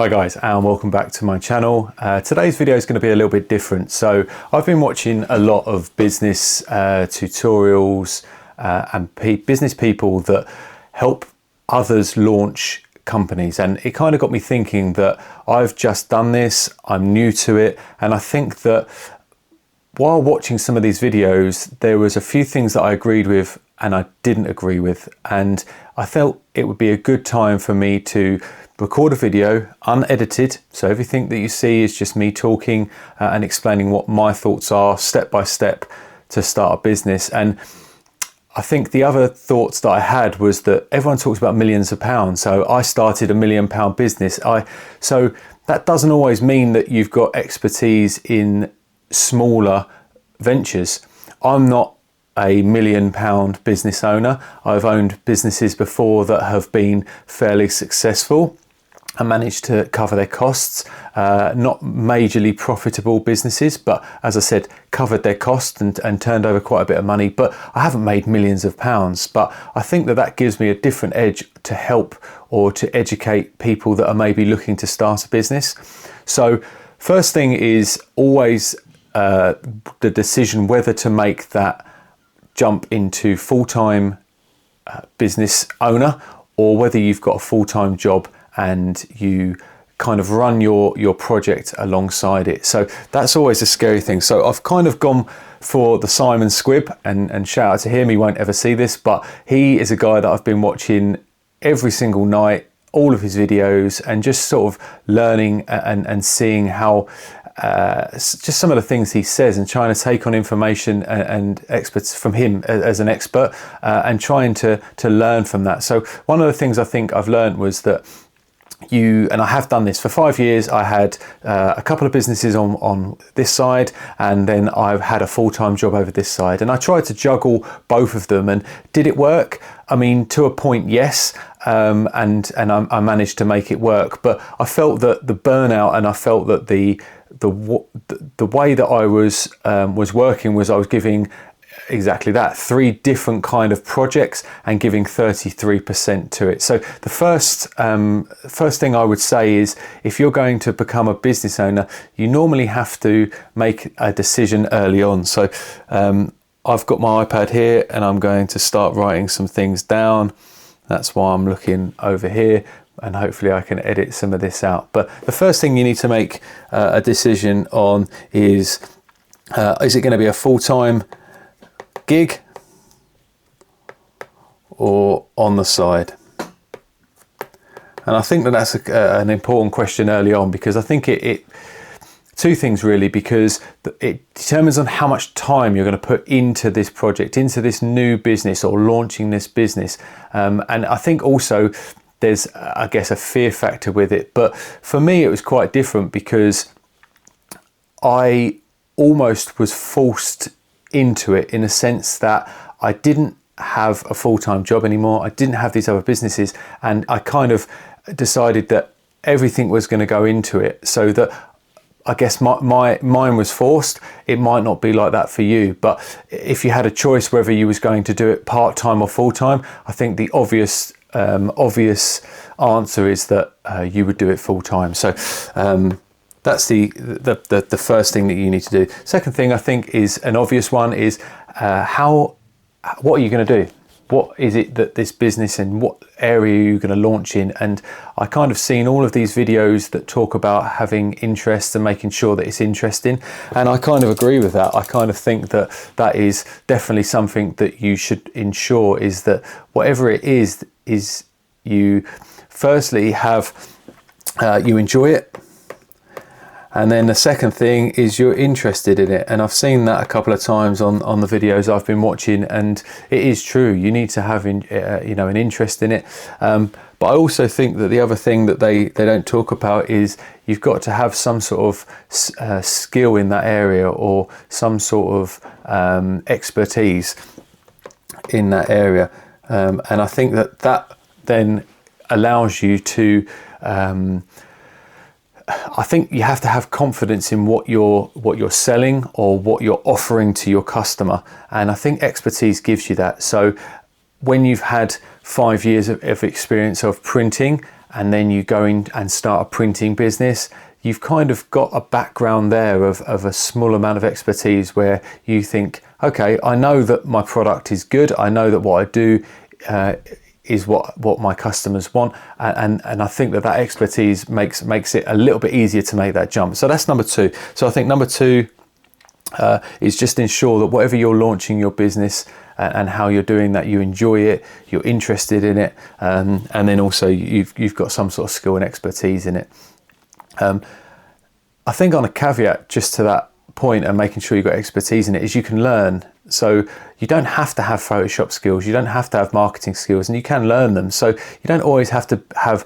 Hi guys, and welcome back to my channel. Today's video is going to be a little bit different. So I've been watching a lot of business tutorials and business people that help others launch companies, and it kind of got me thinking that I've just done this, I'm new to it, and I think that while watching some of these videos there was a few things that I agreed with and I didn't agree with, and I felt it would be a good time for me to record a video unedited, so everything that you see is just me talking and explaining what my thoughts are step by step to start a business. And I think the other thoughts that I had was that everyone talks about millions of pounds, so I started £1 million business. So that doesn't always mean that you've got expertise in smaller ventures. I'm not a £1 million business owner. I've owned businesses before that have been fairly successful and managed to cover their costs. Not majorly profitable businesses, but as I said, covered their costs and turned over quite a bit of money, but I haven't made millions of pounds. But I think that that gives me a different edge to help or to educate people that are maybe looking to start a business. So first thing is always the decision whether to make that jump into full-time business owner, or whether you've got a full-time job and you kind of run your project alongside it. So that's always a scary thing. So I've kind of gone for the Simon Squibb, and shout out to him, he won't ever see this, but he is a guy that I've been watching every single night, all of his videos, and just sort of learning and seeing how just some of the things he says and trying to take on information and experts from him as an expert, and trying to learn from that. So one of the things I think I've learned was that and I have done this for 5 years. I had a couple of businesses on this side, and then I've had a full-time job over this side, and I tried to juggle both of them. And did it work? I mean, to a point, yes, and I managed to make it work, but I felt that the burnout, and I felt that the way that I was working was I was giving exactly that, 3 different kind of projects and giving 33% to it. So the first thing I would say is, if you're going to become a business owner, you normally have to make a decision early on. So I've got my iPad here and I'm going to start writing some things down. That's why I'm looking over here, and hopefully I can edit some of this out. But the first thing you need to make a decision on is it going to be a full-time gig or on the side? And I think that that's an important question early on, because I think it two things really, because it determines on how much time you're going to put into this project, into this new business or launching this business. And I think also there's, I guess, a fear factor with it. But for me, it was quite different, because I almost was forced into it, in a sense that I didn't have a full-time job anymore. I didn't have these other businesses, and I kind of decided that everything was going to go into it. So that, I guess, mine was forced. It might not be like that for you, but if you had a choice whether you was going to do it part-time or full-time, I think the obvious answer is that you would do it full-time. So that's the first thing that you need to do. Second thing, I think, is an obvious one, is what are you going to do? What is it that this business, and what area are you going to launch in? And I kind of seen all of these videos that talk about having interest and making sure that it's interesting, and I kind of agree with that. I kind of think that that is definitely something that you should ensure, is that whatever it is you firstly have you enjoy it. And then the second thing is you're interested in it. And I've seen that a couple of times on the videos I've been watching, and it is true. You need to have an interest in it. But I also think that the other thing that they don't talk about is you've got to have some sort of skill in that area, or some sort of expertise in that area. And I think that then allows you to I think you have to have confidence in what you're selling or what you're offering to your customer, and I think expertise gives you that. So when you've had 5 years of experience of printing and then you go in and start a printing business, you've kind of got a background there of a small amount of expertise where you think, okay, I know that my product is good, I know that what I do is what my customers want, and I think that expertise makes it a little bit easier to make that jump. So that's number two. So I think number two is just ensure that whatever you're launching your business and how you're doing that, you enjoy it, you're interested in it, and then also you've got some sort of skill and expertise in it. I think on a caveat just to that point and making sure you've got expertise in it is you can learn. So you don't have to have Photoshop skills, you don't have to have marketing skills, and you can learn them. So you don't always have to have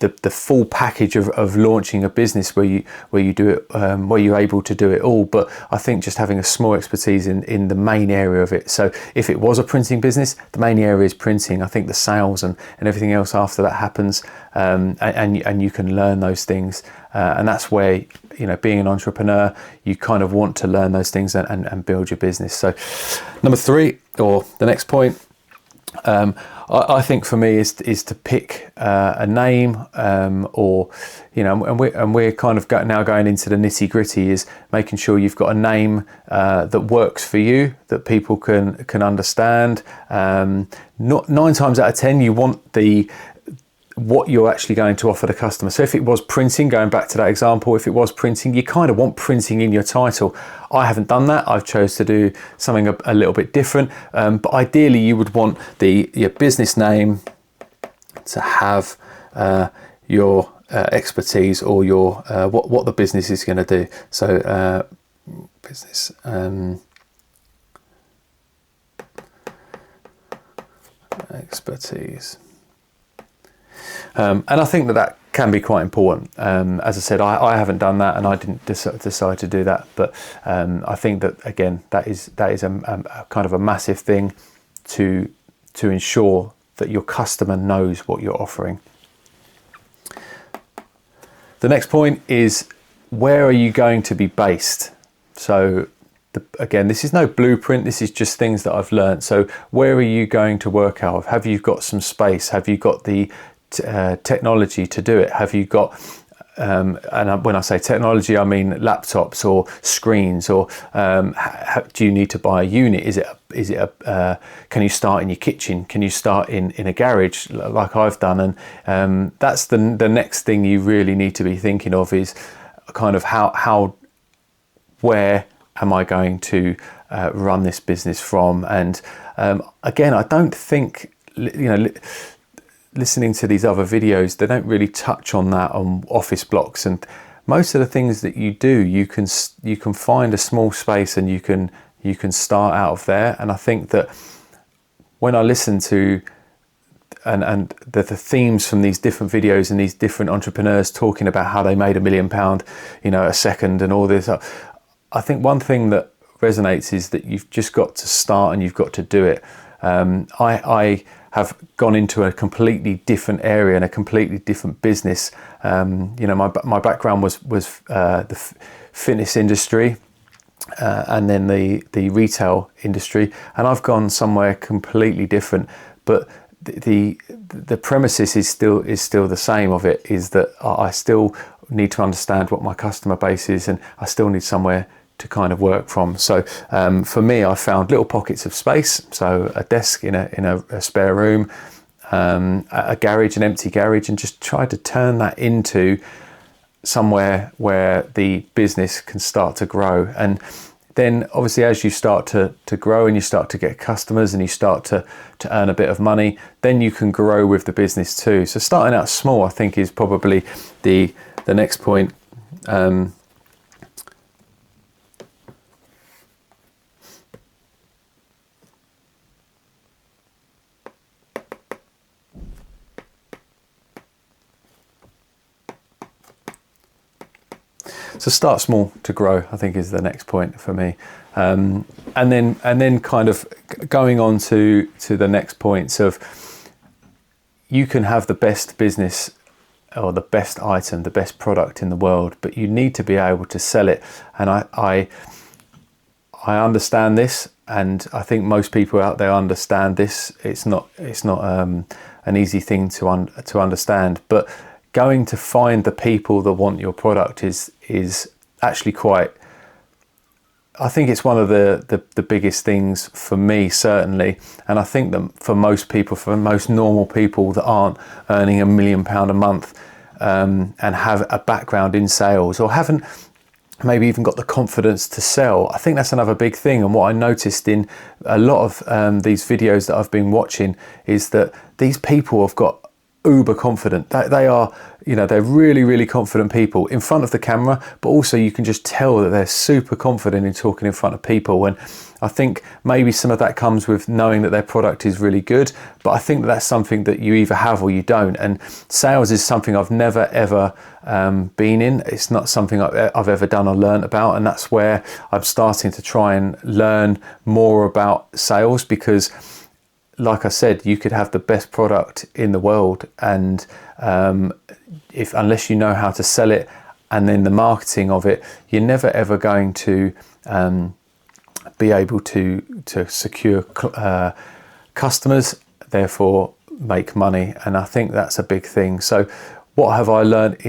the full package of launching a business where you do it, where you're able to do it all. But I think just having a small expertise in the main area of it. So if it was a printing business, the main area is printing. I think the sales and everything else after that happens, and you can learn those things, and that's where, you know, being an entrepreneur, you kind of want to learn those things and build your business. So number three, or the next point, I think for me is to pick a name, or, you know, and we're kind of now going into the nitty gritty, is making sure you've got a name that works for you, that people can understand. Not 9 times out of 10, you want what you're actually going to offer the customer. So if it was printing, going back to that example, if it was printing, you kind of want printing in your title. I haven't done that. I've chose to do something a little bit different. But ideally you would want your business name to have your expertise, or your what the business is going to do. So business expertise. And I think that can be quite important. As I said, I haven't done that, and I didn't decide to do that. But I think that, again, that is a kind of a massive thing to ensure that your customer knows what you're offering. The next point is, where are you going to be based? So again, this is no blueprint, this is just things that I've learned. So where are you going to work out of? Have you got some space? Have you got the technology to do it? Have you got, and when I say technology, I mean laptops or screens, or do you need to buy a unit? Is it can you start in your kitchen? Can you start in a garage like I've done? And that's the next thing you really need to be thinking of, is kind of where am I going to run this business from? And again, I don't think, you know, listening to these other videos, they don't really touch on that, on office blocks, and most of the things that you do, you can find a small space and you can start out of there. And I think that when I listen to and the themes from these different videos and these different entrepreneurs talking about how they made £1 million, you know, a second, and all this, I think one thing that resonates is that you've just got to start and you've got to do it. I have gone into a completely different area and a completely different business. You know, my background was the fitness industry, and then the retail industry, and I've gone somewhere completely different. But the premises is still the same of it, is that I still need to understand what my customer base is, and I still need somewhere to kind of work from. So for me, I found little pockets of space, so a desk in a spare room, a garage, an empty garage, and just tried to turn that into somewhere where the business can start to grow. And then obviously, as you start to grow and you start to get customers and you start to earn a bit of money, then you can grow with the business too. So starting out small, I think, is probably the next point. So start small to grow, I think, is the next point for me. And then kind of going on to the next points of, you can have the best business or the best item, the best product in the world, but you need to be able to sell it. And I understand this, and I think most people out there understand this. It's not an easy thing to understand, but going to find the people that want your product is actually quite, I think it's one of the biggest things for me, certainly. And I think that for most people, for most normal people that aren't earning £1 million a month and have a background in sales, or haven't maybe even got the confidence to sell, I think that's another big thing. And what I noticed in a lot of these videos that I've been watching is that these people have got uber confident. They are, they're really, really confident people in front of the camera, but also you can just tell that they're super confident in talking in front of people. And I think maybe some of that comes with knowing that their product is really good, but I think that that's something that you either have or you don't. And sales is something I've never ever been in. It's not something I've ever done or learned about, and that's where I'm starting to try and learn more about sales, because like I said, you could have the best product in the world, and unless you know how to sell it and then the marketing of it, you're never ever going to be able to secure customers, therefore make money. And I think that's a big thing. So what have I learned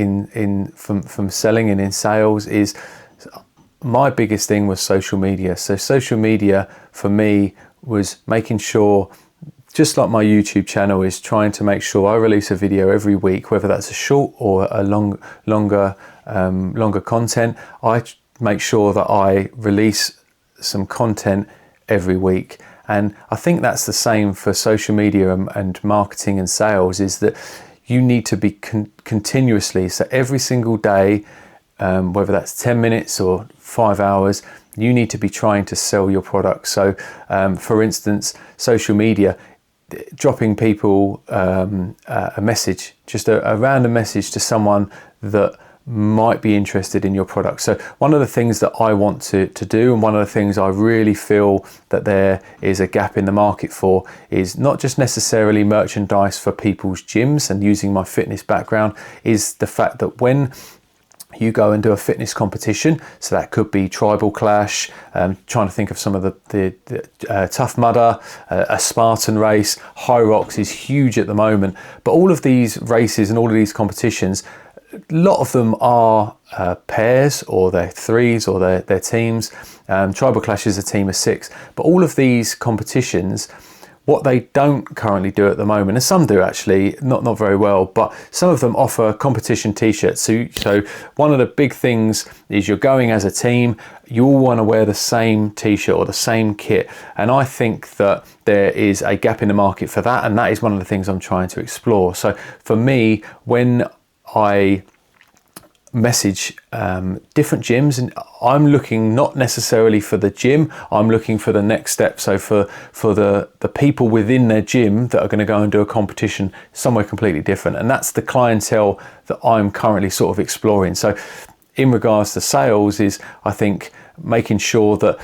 from selling and in sales is, my biggest thing was social media. So social media for me was making sure, just like my YouTube channel, is trying to make sure I release a video every week, whether that's a short or a longer content. I make sure that I release some content every week. And I think that's the same for social media and marketing and sales, is that you need to be continuously, so every single day, whether that's 10 minutes or 5 hours, you need to be trying to sell your product. So for instance, social media, dropping people a message, just a random message to someone that might be interested in your product. So one of the things that I want to do, and one of the things I really feel that there is a gap in the market for, is not just necessarily merchandise for people's gyms, and using my fitness background, is the fact that when you go and do a fitness competition, so that could be Tribal Clash, trying to think of some of the Tough Mudder, a Spartan race, High Rocks is huge at the moment. But all of these races and all of these competitions, a lot of them are pairs, or they're threes, or they're teams. Tribal Clash is a team of 6. But all of these competitions, what they don't currently do at the moment, and some do actually, not very well, but some of them offer competition t-shirts. So one of the big things is, you're going as a team, you all want to wear the same t-shirt or the same kit. And I think that there is a gap in the market for that, and that is one of the things I'm trying to explore. So for me, when I message different gyms, and I'm looking not necessarily for the gym, I'm looking for the next step. So for the people within their gym that are going to go and do a competition somewhere completely different, and that's the clientele that I'm currently sort of exploring. So in regards to sales, is I think making sure that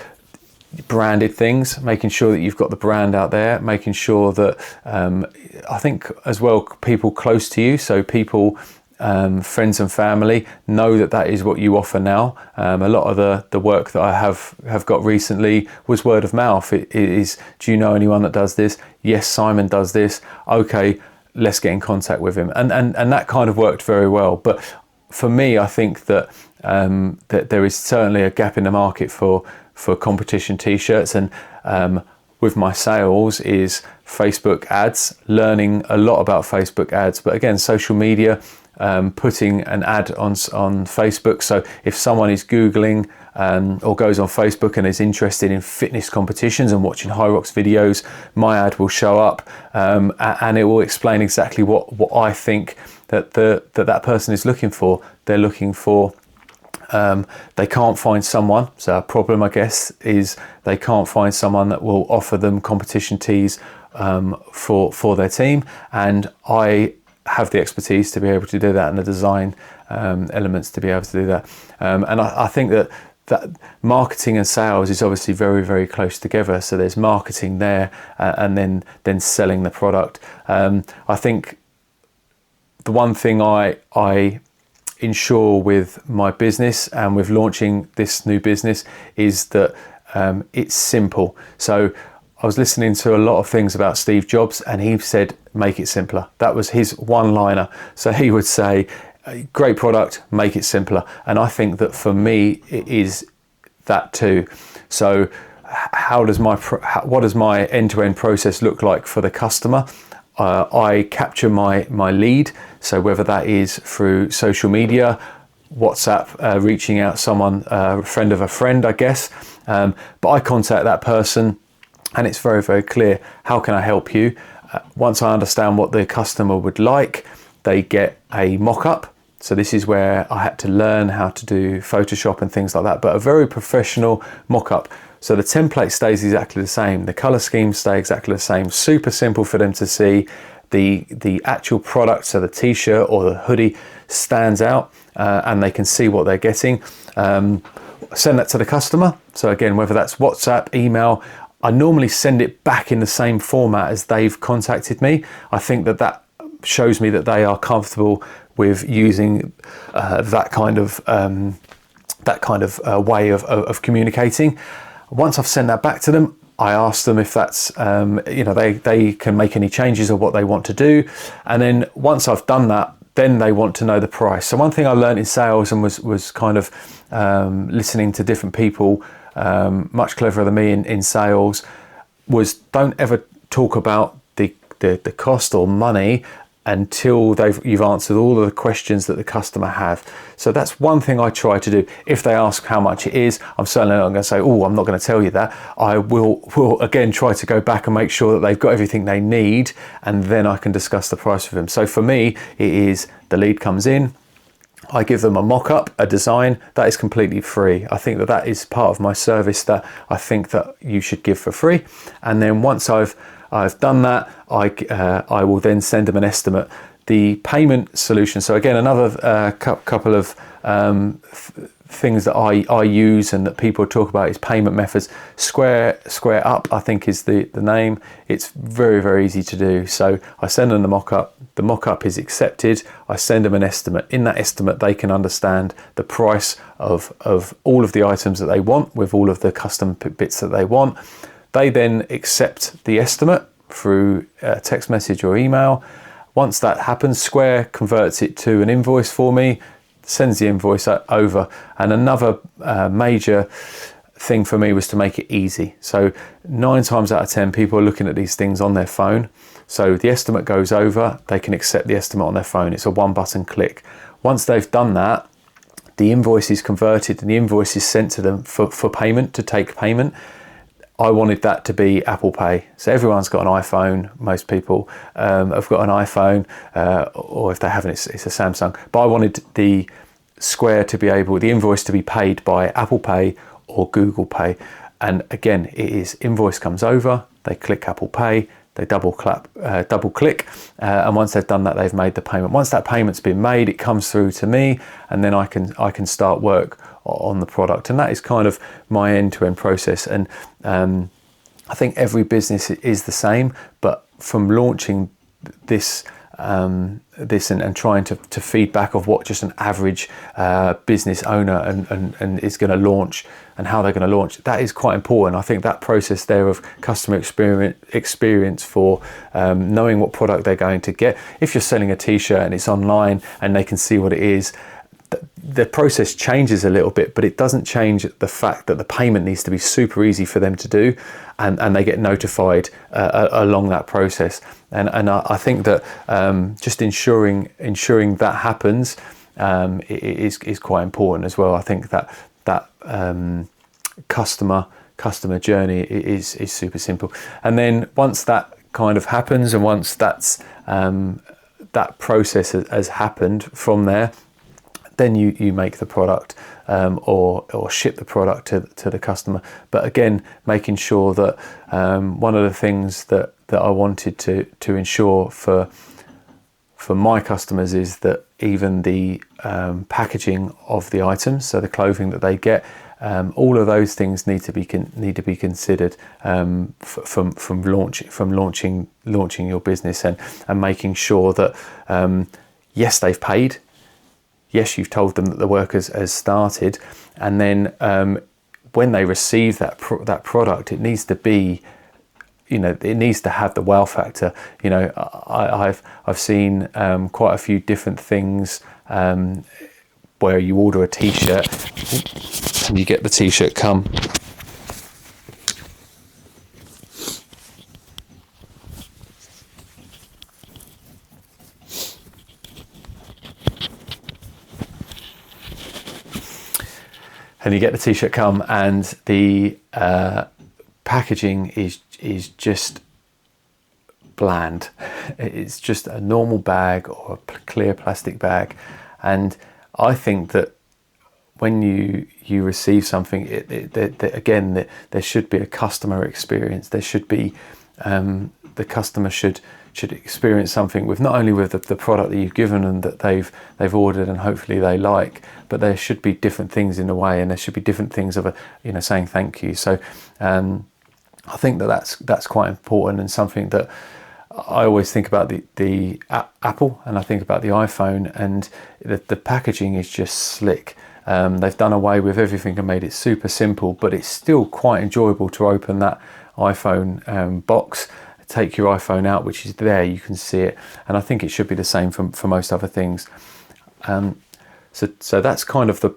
branded things, making sure that you've got the brand out there, making sure that I think as well, people close to you, so people, friends and family, know that is what you offer now. A lot of the work that I have got recently was word of mouth. It is, do you know anyone that does this? Yes, Simon does this. Okay, let's get in contact with him. And that kind of worked very well. But for me, I think that that there is certainly a gap in the market for competition t-shirts. And with my sales is Facebook ads, learning a lot about Facebook ads. But again, social media, putting an ad on Facebook. So if someone is Googling or goes on Facebook and is interested in fitness competitions and watching High Rocks videos, my ad will show up, and it will explain exactly what I think that that person is looking for. They're looking for, they can't find someone. So a problem, I guess, is they can't find someone that will offer them competition tees for their team, and I have the expertise to be able to do that, and the design elements to be able to do that. And I think that marketing and sales is obviously very, very close together. So there's marketing there, and then selling the product. I think the one thing I ensure with my business and with launching this new business is that It's simple. So I was listening to a lot of things about Steve Jobs, and he said, make it simpler. That was his one-liner. So he would say, great product, make it simpler. And I think that for me, it is that too. So what does my end-to-end process look like for the customer? I capture my lead. So whether that is through social media, WhatsApp, reaching out someone, a friend of a friend, I guess. But I contact that person, and it's very, very clear. How can I help you? Once I understand what the customer would like, they get a mock-up. So this is where I had to learn how to do Photoshop and things like that, but a very professional mock-up. So the template stays exactly the same. The color schemes stay exactly the same. Super simple for them to see. The actual product, so the t-shirt or the hoodie, stands out, and they can see what they're getting. Send that to the customer. So again, whether that's WhatsApp, email, I normally send it back in the same format as they've contacted me. I think that shows me that they are comfortable with using that kind of way of communicating. Once I've sent that back to them, I ask them if that's, they can make any changes or what they want to do. And then once I've done that, then they want to know the price. So one thing I learned in sales and was kind of listening to different people, much cleverer than me in sales, was don't ever talk about the cost or money until you've answered all of the questions that the customer have. So that's one thing I try to do. If they ask how much it is, I'm certainly not going to say, oh, I'm not going to tell you that. I will again try to go back and make sure that they've got everything they need, and then I can discuss the price with them. So for me, it is the lead comes in, I give them a mock-up, a design, that is completely free. I think that is part of my service that I think that you should give for free. And then once I've done that, I will then send them an estimate. The payment solution, so again, another couple of things that I use and that people talk about is payment methods. Square Up, I think, is the name. It's very, very easy to do. So I send them the mock-up. The mock-up is accepted. I send them an estimate. In that estimate, they can understand the price of all of the items that they want with all of the custom bits that they want. They then accept the estimate through text message or email. Once that happens, Square converts it to an invoice for me, sends the invoice over. And another major thing for me was to make it easy. So 9 times out of 10, people are looking at these things on their phone. So the estimate goes over, they can accept the estimate on their phone. It's a one-button click. Once they've done that, the invoice is converted and the invoice is sent to them for payment, to take payment. I wanted that to be Apple Pay. So everyone's got an iPhone. Most people have got an iPhone, or if they haven't, it's a Samsung. But I wanted the invoice to be paid by Apple Pay or Google Pay. And again, invoice comes over, they click Apple Pay, they double click, and once they've done that, they've made the payment. Once that payment's been made, it comes through to me, and then I can start work on the product. And that is kind of my end-to-end process. And I think every business is the same, but from launching this and trying to feedback of what just an average business owner and is going to launch and how they're going to launch, that is quite important. I think that process there of customer experience for knowing what product they're going to get. If you're selling a t-shirt and it's online and they can see what it is, the process changes a little bit, but it doesn't change the fact that the payment needs to be super easy for them to do, and they get notified along that process. And I think that just ensuring that happens is quite important as well. I think that customer journey is super simple. And then once that kind of happens, and once that process has happened from there, then you make the product or ship the product to the customer. But again, making sure that one of the things that I wanted to ensure for my customers is that even the packaging of the items, so the clothing that they get, all of those things need to be considered from launching your business, and making sure that yes, they've paid. Yes, you've told them that the work has started, and then when they receive that product, it needs to be, it needs to have the wow factor. I've seen quite a few different things where you order a t-shirt and you get the t-shirt come. And you get the t-shirt come, and the packaging is just bland. It's just a normal bag or a clear plastic bag. And I think that when you receive something, again, there should be a customer experience. There should be the customer should experience something with, not only with the product that you've given them that they've ordered and hopefully they like, but there should be different things in the way, and there should be different things of saying thank you. So I think that's quite important, and something that I always think about the Apple, and I think about the iPhone, and the packaging is just slick. They've done away with everything and made it super simple, but it's still quite enjoyable to open that iPhone box, take your iPhone out, which is there, you can see it, and I think it should be the same for most other things. So that's kind of the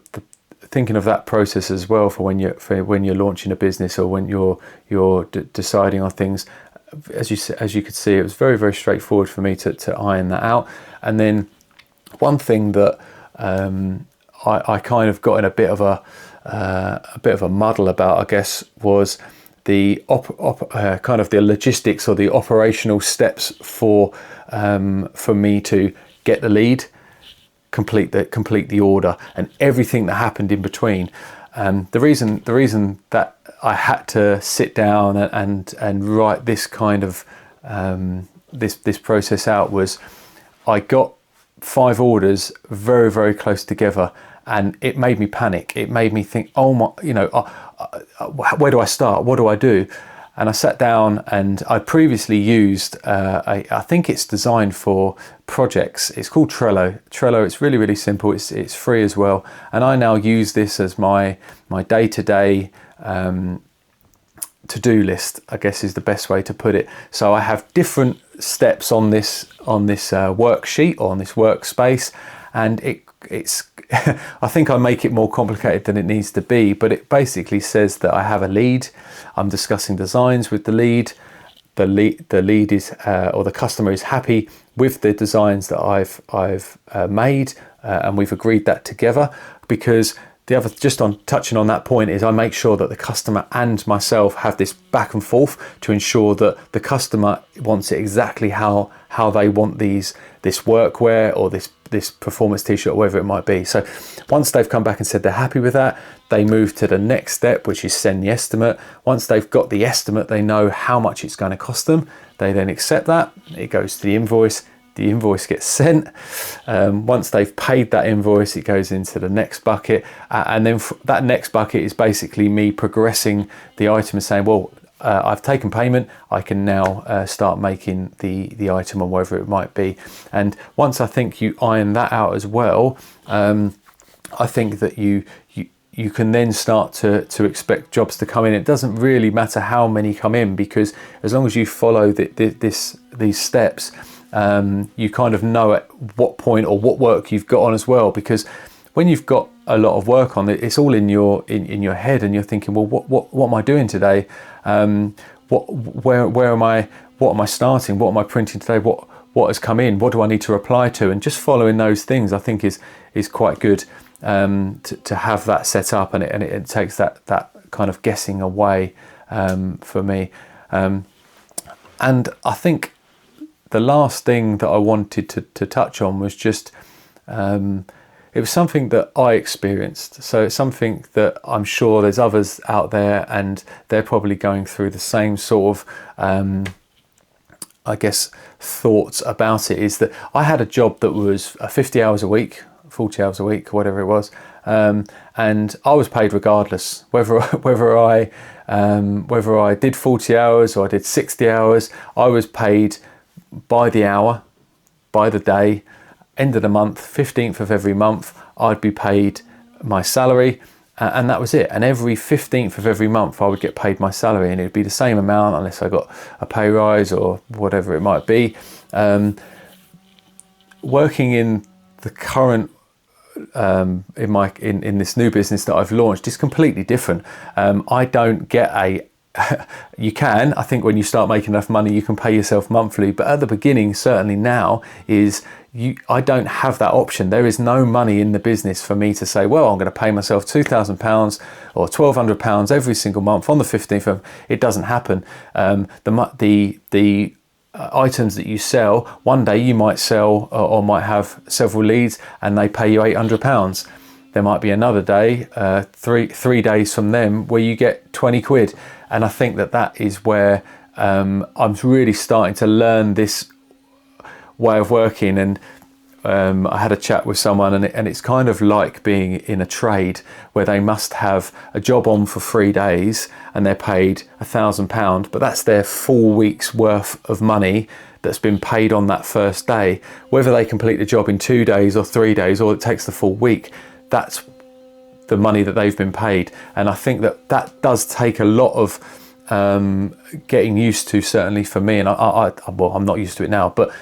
thinking of that process as well for when you're launching a business, or when you're deciding on things. As you could see, it was very, very straightforward for me to iron that out. And then one thing that I kind of got in a bit of a muddle about, I guess, was the kind of the logistics or the operational steps for me to get the lead, complete the order, and everything that happened in between. The reason that I had to sit down and write this kind of this process out was, I got 5 orders very, very close together, and it made me panic. It made me think, oh my, where do I start? What do I do? And I sat down, and I previously used, I think it's designed for projects. It's called Trello. It's really, really simple. It's free as well. And I now use this as my day-to-day to-do list, I guess is the best way to put it. So I have different steps on this worksheet, or on this workspace, and it's I think I make it more complicated than it needs to be, but it basically says that I have a lead. I'm discussing designs with the lead. The lead is, or the customer is happy with the designs that I've made, and we've agreed that together. Because the other, just on touching on that point, is I make sure that the customer and myself have this back and forth to ensure that the customer wants it exactly how they want this workwear or this performance t-shirt, or whatever it might be. So once they've come back and said they're happy with that, they move to the next step, which is send the estimate. Once they've got the estimate, they know how much it's going to cost them. They then accept that. It goes to the invoice. The invoice gets sent. Once they've paid that invoice, it goes into the next bucket. And then that next bucket is basically me progressing the item and saying, well, I've taken payment, I can now start making the item, or whatever it might be. And once I think you iron that out as well, I think that you can then start to expect jobs to come in. It doesn't really matter how many come in, because as long as you follow these steps, you kind of know at what point or what work you've got on as well. Because when you've got a lot of work on it, it's all in your head, and you're thinking, well, what am I doing today? Where am I? What am I starting? What am I printing today? What has come in? What do I need to reply to? And just following those things, I think is quite good to have that set up, and it takes that kind of guessing away for me. And I think the last thing that I wanted to touch on was just it was something that I experienced. So it's something that I'm sure there's others out there, and they're probably going through the same sort of I guess thoughts about it. Is that I had a job that was 50 hours a week, 40 hours a week, whatever it was, and I was paid regardless whether I did 40 hours or I did 60 hours. I was paid by the hour, by the day. End of the month, 15th of every month, I'd be paid my salary, And that was it. And every 15th of every month I would get paid my salary, and it would be the same amount unless I got a pay rise or whatever it might be. Working in the current in this new business that I've launched is completely different. I don't get you can, I think when you start making enough money, you can pay yourself monthly, but at the beginning, certainly now, I don't have that option. There is no money in the business for me to say, well, I'm going to pay myself £2,000 or £1,200 every single month on the 15th. It doesn't happen. The items that you sell, one day you might sell or might have several leads and they pay you £800. There might be another day, three days from them, where you get 20 quid. And I think that is where I'm really starting to learn this way of working. And I had a chat with someone, and it's kind of like being in a trade where they must have a job on for 3 days and they're paid £1,000, but that's their 4 weeks worth of money that's been paid on that first day. Whether they complete the job in 2 days or 3 days, or it takes the full week, that's the money that they've been paid. And I think that does take a lot of getting used to, certainly for me. And I'm not used to it now, but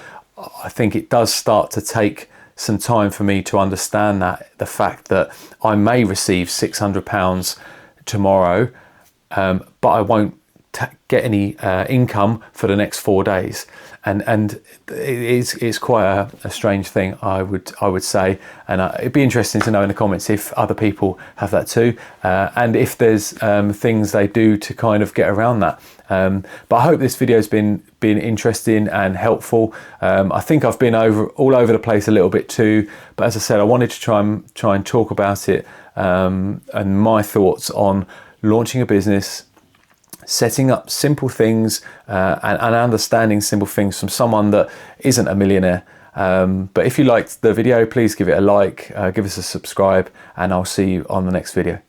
I think it does start to take some time for me to understand the fact that I may receive £600 tomorrow, but I won't get any income for the next 4 days. And it's quite a strange thing, I would say. And it'd be interesting to know in the comments if other people have that too, and if there's things they do to kind of get around that. But I hope this video has been interesting and helpful. I think I've been all over the place a little bit too, but as I said, I wanted to try and talk about it, and my thoughts on launching a business, setting up simple things, and understanding simple things from someone that isn't a millionaire. But if you liked the video, please give it a like, give us a subscribe, and I'll see you on the next video.